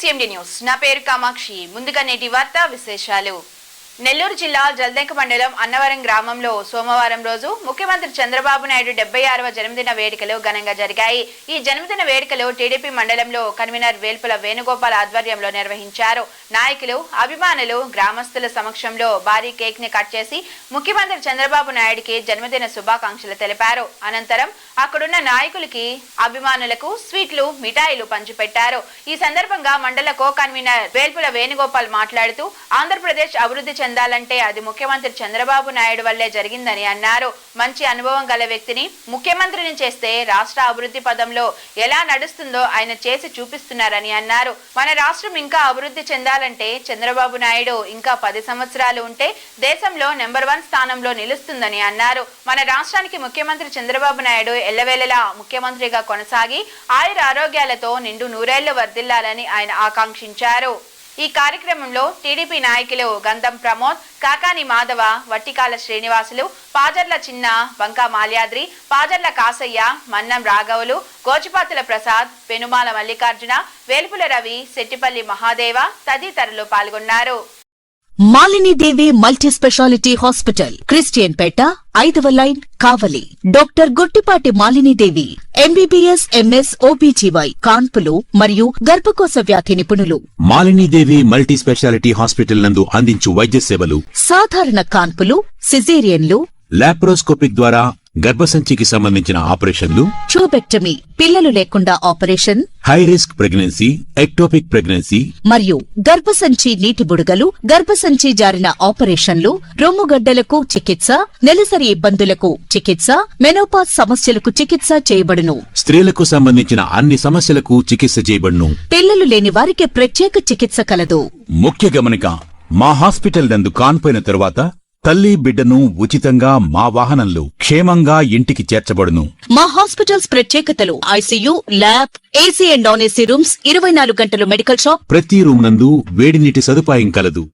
CMD news నా పేరు కామాక్షి. ముందుగా నేటి వార్తా విశేషాలు. నెల్లూరు జిల్లా జల్దెంక మండలం అన్నవరం గ్రామంలో సోమవారం రోజు ముఖ్యమంత్రి చంద్రబాబు నాయుడు 76వ జన్మదిన వేడుకలు ఘనంగా జరిగాయి. ఈ జన్మదిన వేడుకలు టీడీపీ మండలంలో కన్వీనర్ వేల్పుల వేణుగోపాల్ ఆధ్వర్యంలో నిర్వహించారు. నాయకులు, అభిమానులు, గ్రామస్తుల సమక్షంలో భారీ కేక్ ని కట్ చేసి ముఖ్యమంత్రి చంద్రబాబు నాయుడుకి జన్మదిన శుభాకాంక్షలు తెలిపారు. అనంతరం అక్కడున్న నాయకులకి, అభిమానులకు స్వీట్లు, మిఠాయిలు పంచిపెట్టారు. ఈ సందర్భంగా మండల కో కన్వీనర్ వేల్పుల వేణుగోపాల్ మాట్లాడుతూ ఆంధ్రప్రదేశ్ అభివృద్ధి చెందాలంటే అది ముఖ్యమంత్రి చంద్రబాబు నాయుడు వల్లే జరిగిందని అన్నారు. మంచి అనుభవం గల వ్యక్తిని ముఖ్యమంత్రిని చేస్తే రాష్ట్ర అభివృద్ధి పదంలో ఎలా నడుస్తుందో ఆయన చేసి చూపిస్తున్నారని అన్నారు. మన రాష్ట్రం ఇంకా అభివృద్ధి చెందాలంటే చంద్రబాబు నాయుడు ఇంకా 10 సంవత్సరాలు ఉంటే దేశంలో నెంబర్ 1 స్థానంలో నిలుస్తుందని అన్నారు. మన రాష్ట్రానికి ముఖ్యమంత్రి చంద్రబాబు నాయుడు ఎల్లవేళలా ముఖ్యమంత్రిగా కొనసాగి ఆయుర ఆరోగ్యాలతో నిండు నూరేళ్లు వర్ధిల్లాలని ఆయన ఆకాంక్షించారు. ఈ కార్యక్రమంలో టీడీపీ నాయకులు గంధం ప్రమోద్, కాకాని మాధవ, వట్టికాల శ్రీనివాసులు, పాజర్ల చిన్న, బంకా మాల్యాద్రి, పాజర్ల కాసయ్య, మన్నం రాఘవులు, గోచిపాతుల ప్రసాద్, పెనుమాల మల్లికార్జున, వేల్పుల రవి, శెట్టిపల్లి మహాదేవ తదితరులు పాల్గొన్నారు. Malinidevi multi speciality hospital, Christian Peta, 5వ line, Kavali. Doctor Guttipati Malinidevi, MBBS, MS, OBGY, కాన్పులు మరియు గర్భకోశ వ్యాధి నిపుణులు. మాలినీదేవి మల్టీ స్పెషాలిటీ హాస్పిటల్ నందు అందించు వైద్య సేవలు: సాధారణ కాన్పులు, సిజేరియన్లు, లాప్రోస్కోపిక్ ద్వారా గర్భసంచికి సంబంధించిన ఆపరేషన్లు, ట్యూబెక్టమీ, పిల్లలు లేకుండా operation, high risk pregnancy, ectopic pregnancy మరియు గర్భసంచి నీటి బుడగలు, గర్భసంచి జారిన ఆపరేషన్లు, రొమ్ముగడ్డలకు చికిత్స, నెలసరి ఇబ్బందులకు చికిత్స, మెనోపాజ్ సమస్యలకు చికిత్స చేయబడును. స్త్రీలకు సంబంధించిన అన్ని సమస్యలకు చికిత్స చేయబడును. పిల్లలు లేని వారికి ప్రత్యేక చికిత్స కలదు. ముఖ్య గమనిక: మా హాస్పిటల్ నందు కాన్పోయిన తరువాత తల్లి, బిడ్డను ఉచితంగా మా వాహనంలో క్షేమంగా ఇంటికి చేర్చబడును. మా హాస్పిటల్స్ ప్రత్యేకతలు: ICU, lab, AC and non AC rooms, 24 గంటలు మెడికల్ షాప్, ప్రతి రూమ్ నందు వేడి నీటి సదుపాయం కలదు.